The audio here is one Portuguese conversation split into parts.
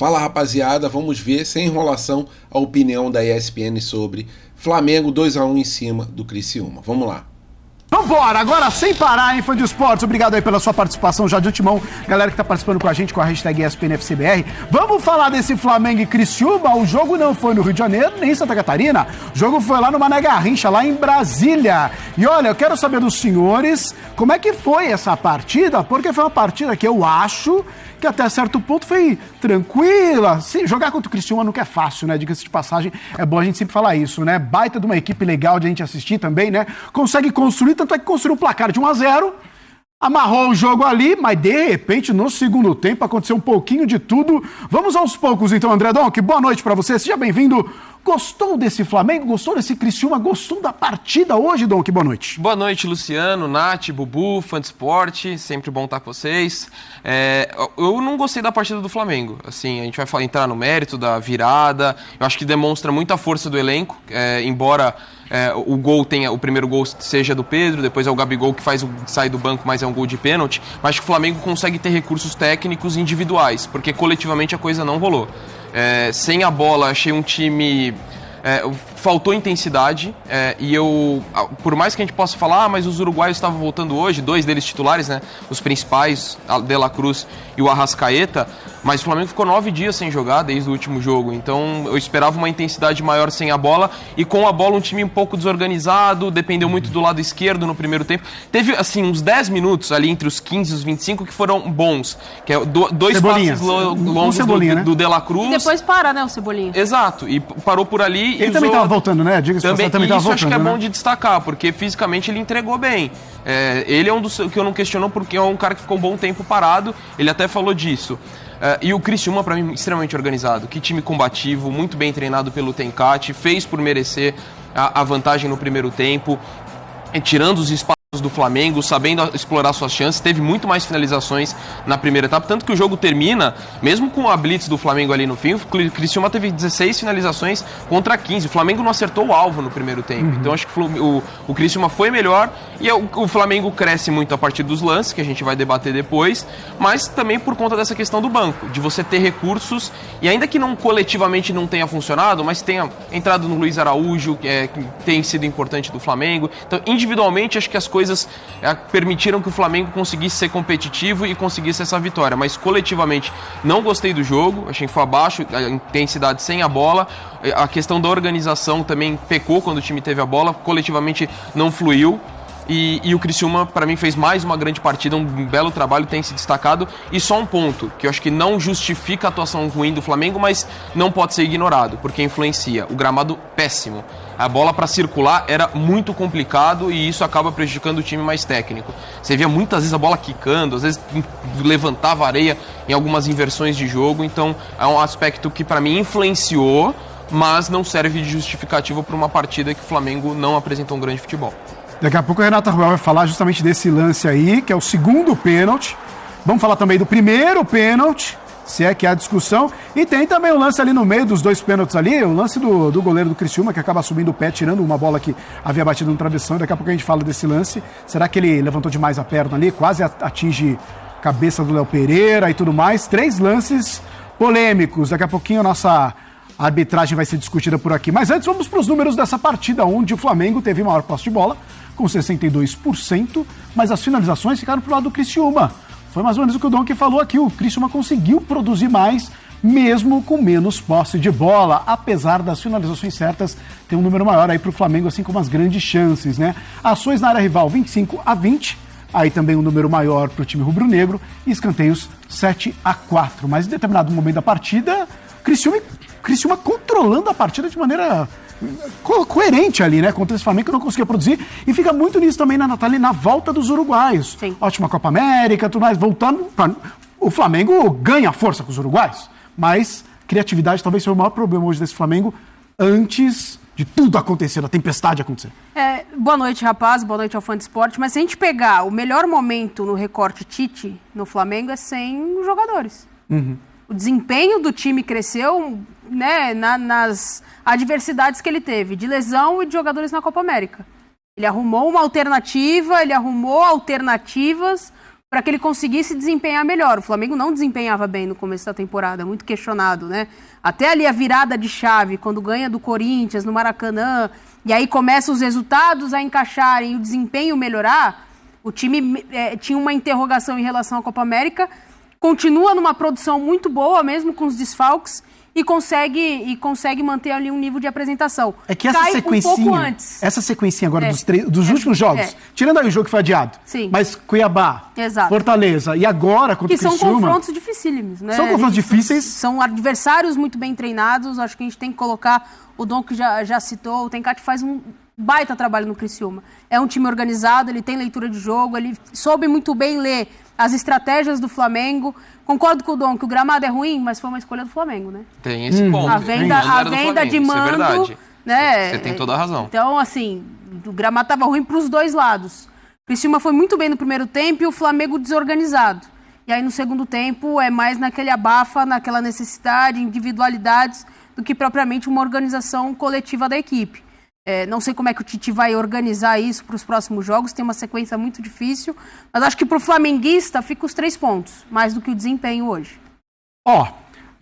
Fala rapaziada, vamos ver sem enrolação a opinião da ESPN sobre Flamengo 2-1 em cima do Criciúma. Vamos lá. Vambora, agora sem parar, hein, fã de esportes. Obrigado aí pela sua participação já de antemão. Galera que tá participando com a gente com a hashtag ESPNFCBR. Vamos falar desse Flamengo e Criciúma. O jogo não foi no Rio de Janeiro, nem em Santa Catarina. O jogo foi lá no Mané Garrincha, lá em Brasília. E olha, eu quero saber dos senhores como é que foi essa partida, porque foi uma partida que eu acho que até certo ponto foi tranquila. Sim, jogar contra o Criciúma nunca é fácil, né? Diga-se de passagem, é bom a gente sempre falar isso, né? Baita de uma equipe legal de a gente assistir também, né? Consegue construir, tanto é que construiu um placar de 1-0, amarrou o jogo ali, mas de repente, no segundo tempo, aconteceu um pouquinho de tudo. Vamos aos poucos, então, André Donk, boa noite pra você, seja bem-vindo. Gostou desse Flamengo? Gostou desse Criciúma? Gostou da partida hoje, Donk? Boa noite. Boa noite, Luciano, Nath, Bubu, fã de esporte, sempre bom estar com vocês. Eu não gostei da partida do Flamengo, assim, a gente vai entrar no mérito da virada, eu acho que demonstra muita força do elenco, embora o primeiro gol seja do Pedro, depois é o Gabigol que sai do banco, mas é um gol de pênalti, mas acho que o Flamengo consegue ter recursos técnicos individuais, porque coletivamente a coisa não rolou. Sem a bola, achei um time... faltou intensidade e por mais que a gente possa falar, mas os uruguaios estavam voltando hoje, 2 deles titulares, né, os principais, De La Cruz e o Arrascaeta, mas o Flamengo ficou 9 dias sem jogar desde o último jogo, então eu esperava uma intensidade maior sem a bola, e com a bola um time um pouco desorganizado, dependeu muito do lado esquerdo no primeiro tempo. Teve assim uns 10 minutos ali entre os 15 e os 25 que foram bons, que é dois passes longos do De La Cruz. E depois para, né, o Cebolinha. Exato, e parou por ali. Ele também estava voltando, né? Diga-se também tava isso voltando, acho que é né? bom de destacar, porque fisicamente ele entregou bem. Ele é um dos que eu não questiono, porque é um cara que ficou um bom tempo parado, ele até falou disso. E o Criciúma, para mim, extremamente organizado. Que time combativo, muito bem treinado pelo Tencate, fez por merecer a vantagem no primeiro tempo, tirando os espaços do Flamengo, sabendo explorar suas chances, teve muito mais finalizações na primeira etapa, tanto que o jogo termina, mesmo com a blitz do Flamengo ali no fim, o Criciúma teve 16 finalizações contra 15, o Flamengo não acertou o alvo no primeiro tempo, então acho que o Criciúma foi melhor, e o Flamengo cresce muito a partir dos lances, que a gente vai debater depois, mas também por conta dessa questão do banco, de você ter recursos, e ainda que não coletivamente não tenha funcionado, mas tenha entrado no Luiz Araújo, que tem sido importante do Flamengo, então individualmente acho que as coisas permitiram que o Flamengo conseguisse ser competitivo e conseguisse essa vitória, mas coletivamente não gostei do jogo, achei que foi abaixo, a intensidade sem a bola, a questão da organização também pecou quando o time teve a bola, coletivamente não fluiu. E o Criciúma, para mim, fez mais uma grande partida, um belo trabalho, tem se destacado. E só um ponto, que eu acho que não justifica a atuação ruim do Flamengo, mas não pode ser ignorado, porque influencia. O gramado péssimo. A bola para circular era muito complicado e isso acaba prejudicando o time mais técnico. Você via muitas vezes a bola quicando, às vezes levantava areia em algumas inversões de jogo. Então é um aspecto que, para mim, influenciou, mas não serve de justificativo para uma partida que o Flamengo não apresentou um grande futebol. Daqui a pouco a Renata Ruel vai falar justamente desse lance aí, que é o segundo pênalti. Vamos falar também do primeiro pênalti, se é que há discussão. E tem também o lance ali no meio dos 2 pênaltis ali, o lance do goleiro do Criciúma, que acaba subindo o pé, tirando uma bola que havia batido no travessão. Daqui a pouco a gente fala desse lance. Será que ele levantou demais a perna ali, quase atinge a cabeça do Léo Pereira e tudo mais? 3 lances polêmicos. Daqui a pouquinho a nossa arbitragem vai ser discutida por aqui. Mas antes vamos para os números dessa partida, onde o Flamengo teve maior posse de bola, com 62%, mas as finalizações ficaram pro lado do Criciúma. Foi mais ou menos o que o Donk falou aqui, o Criciúma conseguiu produzir mais, mesmo com menos posse de bola, apesar das finalizações certas, tem um número maior aí pro Flamengo, assim como as grandes chances, né? Ações na área rival, 25-20, aí também um número maior pro time rubro-negro, e escanteios 7-4, mas em determinado momento da partida, Criciúma controlando a partida de maneira coerente ali, né? Contra esse Flamengo que não conseguia produzir. E fica muito nisso também, Natália, na volta dos uruguaios. Sim. Ótima Copa América, tudo mais. Voltando, o Flamengo ganha força com os uruguaios, mas criatividade talvez seja o maior problema hoje desse Flamengo antes de tudo acontecer, da tempestade acontecer. Boa noite, rapaz. Boa noite ao fã de esporte. Mas se a gente pegar o melhor momento no recorte Tite no Flamengo é sem jogadores. O desempenho do time cresceu, né, nas adversidades que ele teve, de lesão e de jogadores na Copa América. Ele arrumou uma alternativa, ele arrumou alternativas para que ele conseguisse desempenhar melhor. O Flamengo não desempenhava bem no começo da temporada, muito questionado, né? Até ali a virada de chave, quando ganha do Corinthians, no Maracanã, e aí começam os resultados a encaixarem e o desempenho melhorar, o time tinha uma interrogação em relação à Copa América, continua numa produção muito boa, mesmo com os desfalques, e consegue manter ali um nível de apresentação. É que essa sequencinha, um pouco antes. Essa sequencinha agora dos últimos jogos, tirando aí o jogo que foi adiado, mas Cuiabá, Fortaleza e agora contra o Criciúma... Que são confrontos dificílimos, né? São confrontos difíceis. São adversários muito bem treinados, acho que a gente tem que colocar, o Dom que já citou, o Tencati faz um baita trabalho no Criciúma. É um time organizado, ele tem leitura de jogo, ele soube muito bem ler as estratégias do Flamengo. Concordo com o Dom que o gramado é ruim, mas foi uma escolha do Flamengo, né? Tem esse ponto. A venda de mando, isso é né? Você tem toda a razão. Então, assim, o gramado estava ruim para os dois lados. O Criciúma foi muito bem no primeiro tempo e o Flamengo desorganizado. E aí no segundo tempo é mais naquele abafa, naquela necessidade, individualidades, do que propriamente uma organização coletiva da equipe. Não sei como é que o Tite vai organizar isso para os próximos jogos, tem uma sequência muito difícil, mas acho que para o flamenguista fica os 3 pontos, mais do que o desempenho hoje. A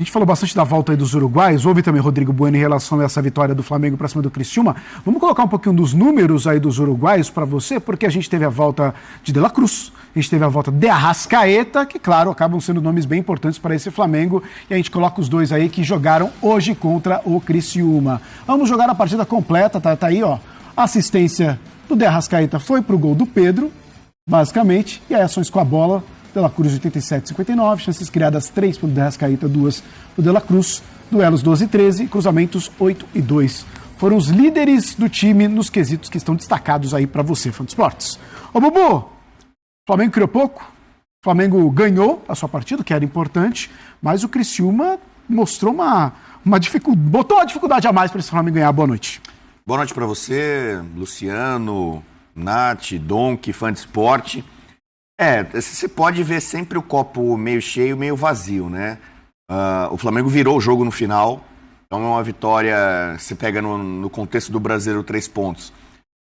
gente falou bastante da volta aí dos uruguaios, houve também Rodrigo Bueno em relação a essa vitória do Flamengo para cima do Criciúma. Vamos colocar um pouquinho dos números aí dos uruguaios para você, porque a gente teve a volta de La Cruz, a gente teve a volta de Arrascaeta, que claro, acabam sendo nomes bem importantes para esse Flamengo, e a gente coloca os dois aí que jogaram hoje contra o Criciúma. Vamos jogar a partida completa, tá aí, ó. A assistência do De Arrascaeta foi pro gol do Pedro, basicamente, e aí ações com a bola, De La Cruz 87-59, chances criadas 3 pro De Arrascaeta, 2 pro De La Cruz, duelos 12-13, cruzamentos 8-2. Foram os líderes do time nos quesitos que estão destacados aí para você, fã de esportes. Ô Bubu, o Flamengo criou pouco, o Flamengo ganhou a sua partida, que era importante, mas o Criciúma mostrou botou uma dificuldade a mais para esse Flamengo ganhar. Boa noite. Boa noite para você, Luciano, Nath, Donk, fã de esporte. Você pode ver sempre o copo meio cheio, meio vazio, né? O Flamengo virou o jogo no final, então é uma vitória, você pega no contexto do Brasileiro 3 pontos.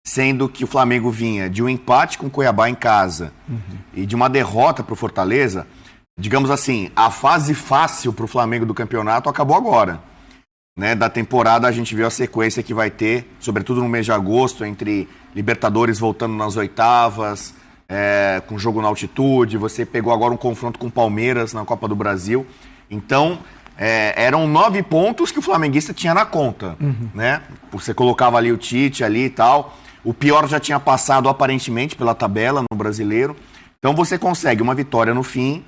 Sendo que o Flamengo vinha de um empate com o Cuiabá em casa e de uma derrota para o Fortaleza, digamos assim, a fase fácil para o Flamengo do campeonato acabou agora. Né? Da temporada a gente viu a sequência que vai ter, sobretudo no mês de agosto, entre Libertadores voltando nas oitavas, com jogo na altitude, você pegou agora um confronto com o Palmeiras na Copa do Brasil. Então, eram 9 pontos que o flamenguista tinha na conta. Né? Você colocava ali o Tite ali e tal. O pior já tinha passado aparentemente pela tabela no Brasileiro. Então você consegue uma vitória no fim.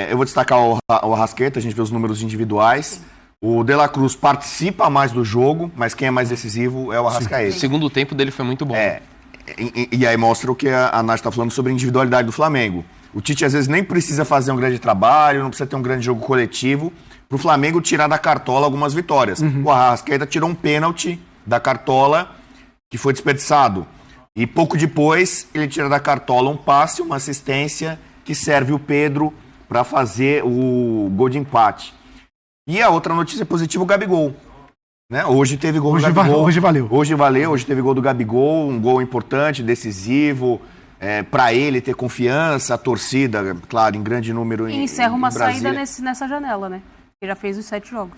Eu vou destacar o Arrascaeta, a gente vê os números individuais. O De La Cruz participa mais do jogo, mas quem é mais decisivo é o Arrascaeta. O segundo tempo dele foi muito bom. E aí mostra o que a Nath está falando sobre a individualidade do Flamengo. O Tite às vezes nem precisa fazer um grande trabalho, não precisa ter um grande jogo coletivo, para o Flamengo tirar da cartola algumas vitórias. O Arrascaeta tirou um pênalti da cartola, que foi desperdiçado. E pouco depois, ele tira da cartola um passe, uma assistência, que serve o Pedro para fazer o gol de empate. E a outra notícia positiva, o Gabigol. Né? Hoje teve gol do Gabigol. Hoje valeu. Hoje teve gol do Gabigol, um gol importante, decisivo, para ele ter confiança, a torcida, claro, em grande número e encerra uma saída nessa janela, né? Ele já fez os 7 jogos.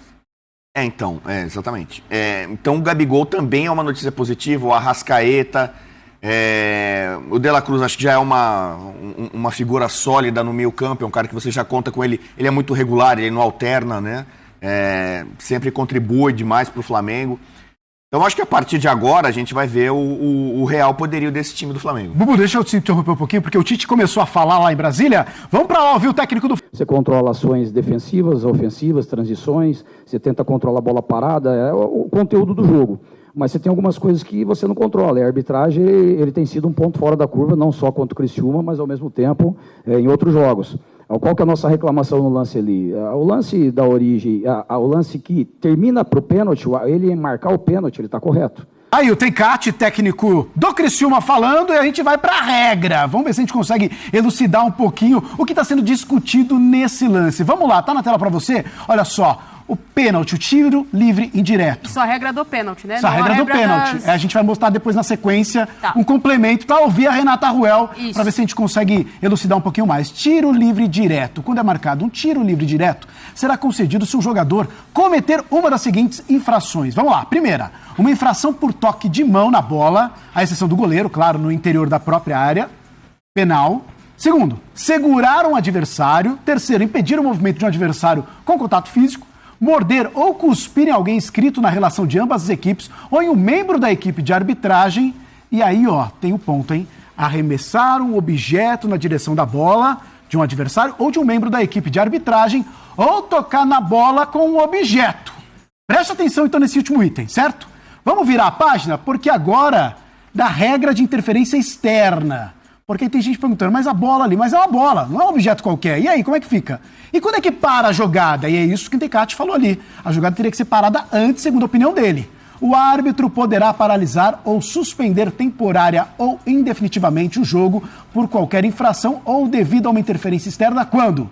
Exatamente. Então o Gabigol também é uma notícia positiva, o Arrascaeta, o De La Cruz acho que já é uma figura sólida no meio campo, é um cara que você já conta com ele, ele é muito regular, ele não alterna, né? Sempre contribui demais para o Flamengo. Então acho que a partir de agora a gente vai ver o real poderio desse time do Flamengo. Bubu, deixa eu te interromper um pouquinho, porque o Tite começou a falar lá em Brasília. Vamos para lá ouvir o técnico do... Você controla ações defensivas, ofensivas, transições, você tenta controlar a bola parada, é o conteúdo do jogo. Mas você tem algumas coisas que você não controla. A arbitragem, ele tem sido um ponto fora da curva, não só contra o Criciúma, mas ao mesmo tempo em outros jogos. Qual que é a nossa reclamação no lance ali? O lance da origem, o lance que termina para o pênalti, ele marcar o pênalti, ele está correto. Aí o Tencati, técnico do Criciúma, falando, e a gente vai para a regra. Vamos ver se a gente consegue elucidar um pouquinho o que está sendo discutido nesse lance. Vamos lá, tá na tela para você? Olha só, o pênalti, o tiro livre indireto. Isso é a regra do pênalti, né? Essa regra do pênalti. A gente vai mostrar depois na sequência um complemento para ouvir a Renata Ruel, para ver se a gente consegue elucidar um pouquinho mais. Tiro livre direto. Quando é marcado um tiro livre direto, será concedido se o jogador cometer uma das seguintes infrações. Vamos lá. Primeira, uma infração por toque de mão na bola, à exceção do goleiro, claro, no interior da própria área, penal. Segundo, segurar um adversário. Terceiro, impedir o movimento de um adversário com contato físico. Morder ou cuspir em alguém inscrito na relação de ambas as equipes ou em um membro da equipe de arbitragem. E aí, tem o ponto, hein? Arremessar um objeto na direção da bola de um adversário ou de um membro da equipe de arbitragem ou tocar na bola com um objeto. Preste atenção, então, nesse último item, certo? Vamos virar a página, porque agora, da regra de interferência externa. Porque tem gente perguntando, mas a bola ali, mas é uma bola, não é um objeto qualquer. E aí, como é que fica? E quando é que para a jogada? E é isso que o Tencati falou ali. A jogada teria que ser parada antes, segundo a opinião dele. O árbitro poderá paralisar ou suspender temporária ou indefinitivamente o jogo por qualquer infração ou devido a uma interferência externa quando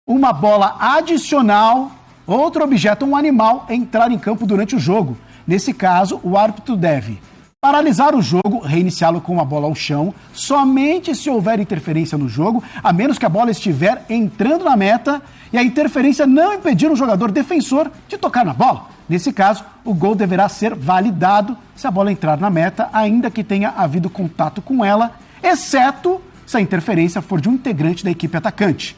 uma bola adicional, outro objeto ou um animal entrar em campo durante o jogo. Nesse caso, o árbitro deve paralisar o jogo, reiniciá-lo com a bola ao chão, somente se houver interferência no jogo, a menos que a bola estiver entrando na meta e a interferência não impedir o jogador defensor de tocar na bola. Nesse caso, o gol deverá ser validado se a bola entrar na meta, ainda que tenha havido contato com ela, exceto se a interferência for de um integrante da equipe atacante.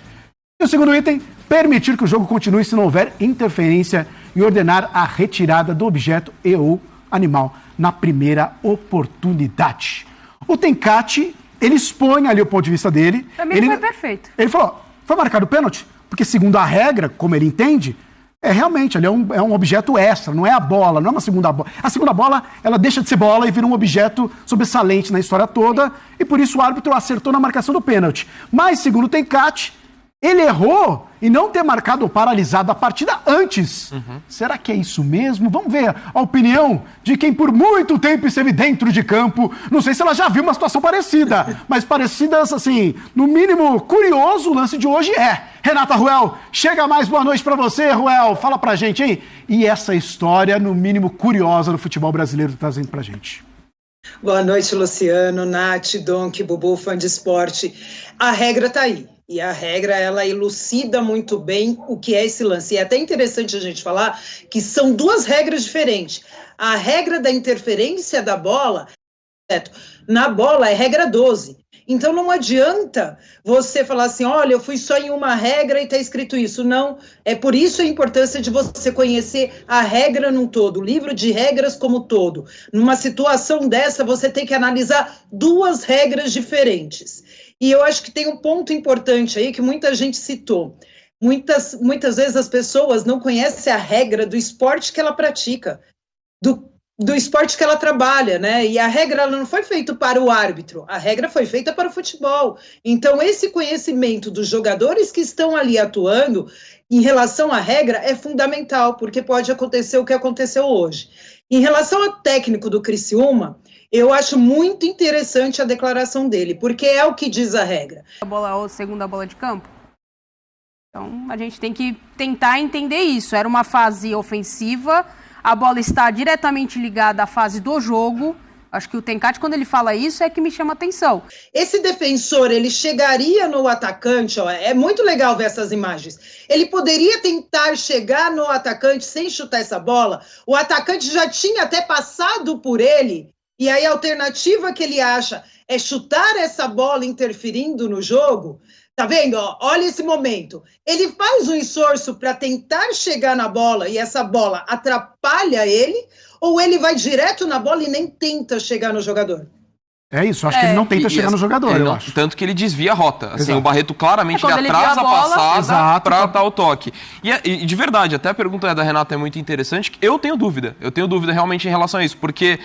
E o segundo item, permitir que o jogo continue se não houver interferência e ordenar a retirada do objeto e ou animal na primeira oportunidade. O Tencati, ele expõe ali o ponto de vista dele. Também foi perfeito. Ele falou, foi marcado o pênalti, porque segundo a regra, como ele entende, realmente, ele é um objeto extra, não é a bola, não é uma segunda bola. A segunda bola, ela deixa de ser bola e vira um objeto sobressalente na história toda, e por isso o árbitro acertou na marcação do pênalti. Mas, segundo o Tencati, ele errou em não ter marcado ou paralisado a partida antes. Será que é isso mesmo? Vamos ver a opinião de quem por muito tempo esteve dentro de campo. Não sei se ela já viu uma situação parecida, mas parecidas, assim, no mínimo curioso, o lance de hoje é. Renata Ruel, chega mais, boa noite pra você, Ruel. Fala pra gente, hein? E essa história, no mínimo curiosa, do futebol brasileiro, trazendo pra gente. Boa noite, Luciano, Nath, Donk, Bubu, fã de esporte. A regra tá aí. E a regra, ela elucida muito bem o que é esse lance. E é até interessante a gente falar que são duas regras diferentes. A regra da interferência da bola, na bola é regra 12. Então não adianta você falar assim, olha, eu fui só em uma regra e está escrito isso. Não, é por isso a importância de você conhecer a regra num todo, o livro de regras como todo. Numa situação dessa, você tem que analisar duas regras diferentes. E eu acho que tem um ponto importante aí que muita gente citou. Muitas vezes as pessoas não conhecem a regra do esporte que ela pratica, do esporte que ela trabalha, né? E a regra ela não foi feita para o árbitro, a regra foi feita para o futebol. Então, esse conhecimento dos jogadores que estão ali atuando em relação à regra é fundamental, porque pode acontecer o que aconteceu hoje. Em relação ao técnico do Criciúma, eu acho muito interessante a declaração dele, porque é o que diz a regra. A bola ou segunda bola de campo? Então, a gente tem que tentar entender isso. Era uma fase ofensiva, a bola está diretamente ligada à fase do jogo. Acho que o Tencati, quando ele fala isso, é que me chama atenção. Esse defensor, ele chegaria no atacante, é muito legal ver essas imagens. Ele poderia tentar chegar no atacante sem chutar essa bola. O atacante já tinha até passado por ele. E aí a alternativa que ele acha é chutar essa bola interferindo no jogo. Tá vendo? Olha esse momento. Ele faz um esforço para tentar chegar na bola e essa bola atrapalha ele, ou ele vai direto na bola e nem tenta chegar no jogador? É isso, acho que ele não tenta chegar no jogador, eu acho. Tanto que ele desvia a rota. Assim, Exato. o Barreto claramente ele atrasa a passada para dar o toque. E de verdade, até a pergunta da Renata é muito interessante. Eu tenho dúvida realmente em relação a isso, porque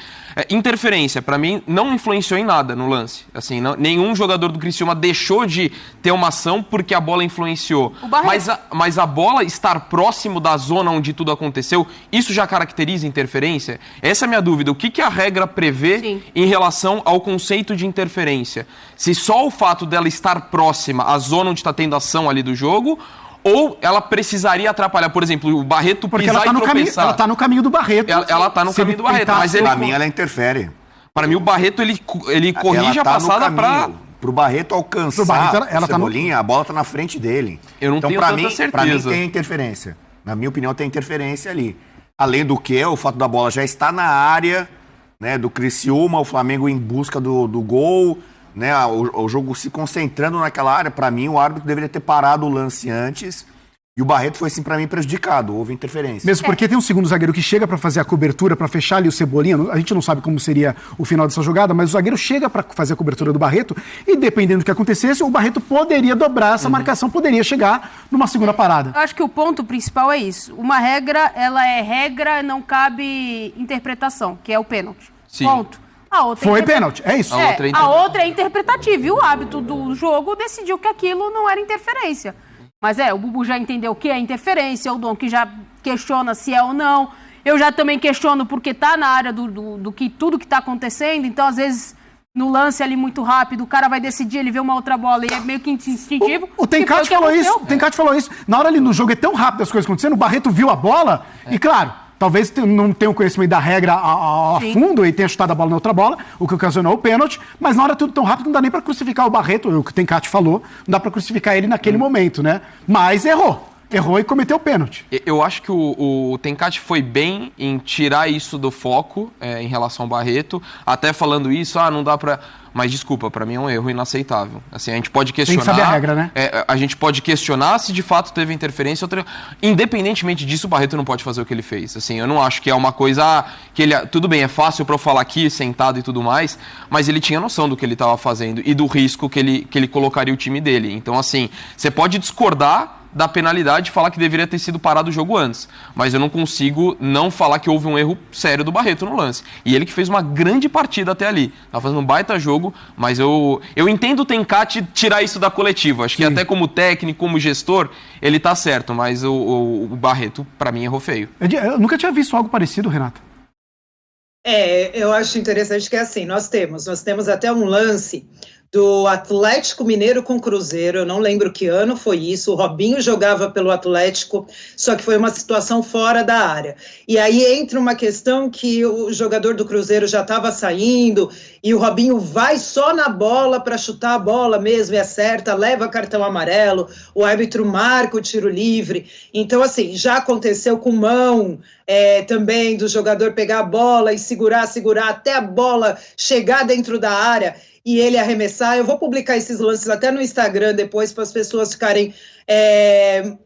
interferência, para mim, não influenciou em nada no lance. Assim, nenhum jogador do Criciúma deixou de ter uma ação porque a bola influenciou. Mas a bola estar próximo da zona onde tudo aconteceu, isso já caracteriza interferência? Essa é a minha dúvida. O que a regra prevê em relação ao conceito de interferência? Se só o fato dela estar próxima à zona onde está tendo ação ali do jogo, Ou ela precisaria atrapalhar, por exemplo, o Barreto Porque pisar ela tá e no caminho, tropeçar. ela tá no caminho do Barreto. Ela tá no Se caminho ele do Barreto, tentar- mas ele... Pra mim, ela interfere. Para mim, o Barreto, ele corrige Ela a tá passada no pra... caminho. Pro Barreto alcançar Pro Barreto, ela o tá no- Cebolinha, a bola tá na frente dele. Eu não então, tenho pra tanta mim, certeza. Pra mim tem interferência. Na minha opinião, tem interferência ali. Além do que, o fato da bola já estar na área, né, do Criciúma, o Flamengo em busca do gol, né, o jogo se concentrando naquela área. Pra mim, o árbitro deveria ter parado o lance antes. E o Barreto foi, assim, pra mim, prejudicado. Houve interferência. Mesmo porque tem um segundo zagueiro que chega pra fazer a cobertura, pra fechar ali o Cebolinha. A gente não sabe como seria o final dessa jogada, mas o zagueiro chega pra fazer a cobertura do Barreto e, dependendo do que acontecesse, o Barreto poderia dobrar essa marcação, poderia chegar numa segunda parada. Eu acho que o ponto principal é isso. Uma regra, ela é regra, não cabe interpretação, que é o pênalti. Sim. Ponto. A outra Foi interpre- pênalti, é isso. A outra é interpretativa. E o hábito do jogo decidiu que aquilo não era interferência. Mas o Bubu já entendeu o que é interferência, o Dom que já questiona se é ou não. Eu já também questiono porque tá na área do que tudo que tá acontecendo. Então, às vezes, no lance ali muito rápido, o cara vai decidir, ele vê uma outra bola e é meio que instintivo. O Tencati falou isso. O Tencati falou isso. Na hora ali no jogo é tão rápido as coisas acontecendo, o Barreto viu a bola e, claro, talvez não tenha o conhecimento da regra a fundo e tenha chutado a bola na outra bola, o que ocasionou o pênalti, mas na hora tudo tão rápido não dá nem pra crucificar o Barreto, o que o Tencati falou, não dá pra crucificar ele naquele momento, né? Mas errou e cometeu o pênalti. Eu acho que o Tencati foi bem em tirar isso do foco em relação ao Barreto, até falando isso, não dá pra... Mas desculpa, pra mim é um erro inaceitável. Assim, a gente pode questionar... Tem que saber a regra, né? A gente pode questionar se de fato teve interferência. Independentemente disso, o Barreto não pode fazer o que ele fez. Assim, eu não acho que é uma coisa que ele... Tudo bem, é fácil pra eu falar aqui, sentado e tudo mais, mas ele tinha noção do que ele estava fazendo e do risco que ele colocaria o time dele. Então, assim, você pode discordar da penalidade e falar que deveria ter sido parado o jogo antes. Mas eu não consigo não falar que houve um erro sério do Barreto no lance. E ele que fez uma grande partida até ali. Tava fazendo um baita jogo, mas eu entendo o Tencati tirar isso da coletiva. Acho que até como técnico, como gestor, ele tá certo. Mas o Barreto, pra mim, errou feio. Eu nunca tinha visto algo parecido, Renato. Eu acho interessante que é assim, nós temos até um lance do Atlético Mineiro com Cruzeiro, eu não lembro que ano foi isso, o Robinho jogava pelo Atlético, só que foi uma situação fora da área. E aí entra uma questão que o jogador do Cruzeiro já estava saindo e o Robinho vai só na bola para chutar a bola mesmo e acerta, leva cartão amarelo, o árbitro marca o tiro livre. Então, assim, já aconteceu com mão também do jogador pegar a bola e segurar até a bola chegar dentro da área e ele arremessar. Eu vou publicar esses lances até no Instagram depois para as pessoas ficarem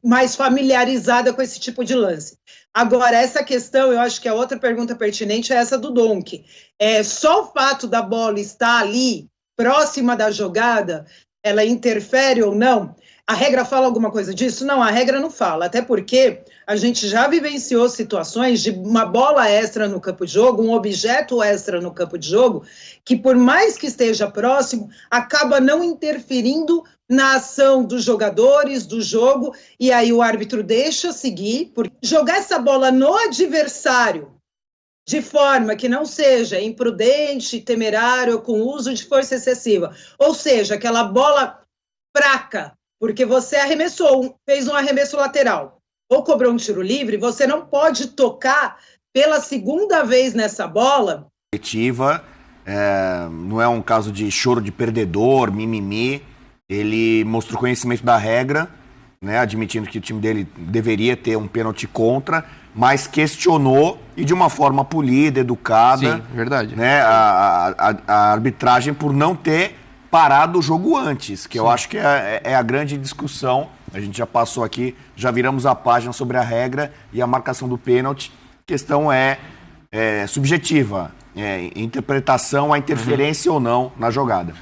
mais familiarizadas com esse tipo de lance. Agora, essa questão, eu acho que a outra pergunta pertinente é essa do Donk. Só o fato da bola estar ali, próxima da jogada, ela interfere ou não? A regra fala alguma coisa disso? Não, a regra não fala, até porque a gente já vivenciou situações de uma bola extra no campo de jogo, um objeto extra no campo de jogo, que por mais que esteja próximo, acaba não interferindo na ação dos jogadores, do jogo, e aí o árbitro deixa seguir, porque jogar essa bola no adversário de forma que não seja imprudente, temerário ou com uso de força excessiva, ou seja, aquela bola fraca, porque você arremessou, fez um arremesso lateral ou cobrou um tiro livre, você não pode tocar pela segunda vez nessa bola. Não é um caso de choro de perdedor, mimimi. Ele mostrou conhecimento da regra, né, admitindo que o time dele deveria ter um pênalti contra, mas questionou e de uma forma polida, educada. Sim, verdade. Né, a arbitragem por não ter parado o jogo antes, que eu acho que é a grande discussão. A gente já passou aqui, já viramos a página sobre a regra e a marcação do pênalti. A questão é subjetiva, interpretação, a interferência ou não na jogada.